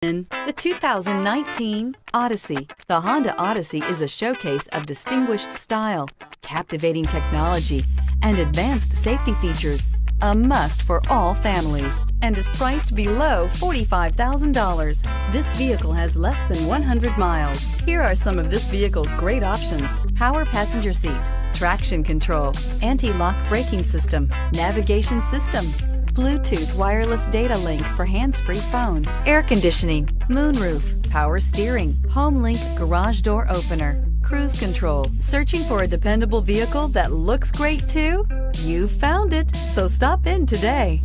In the 2019 Odyssey. The Honda Odyssey is a showcase of distinguished style, captivating technology, and advanced safety features. A must for all families and is priced below $45,000. This vehicle has less than 100 miles. Here are some of this vehicle's great options: power passenger seat, traction control, anti-lock braking system, navigation system, Bluetooth wireless data link for hands-free phone, air conditioning, moonroof, power steering, HomeLink garage door opener, cruise control. Searching for a dependable vehicle that looks great too? You found it, so stop in today.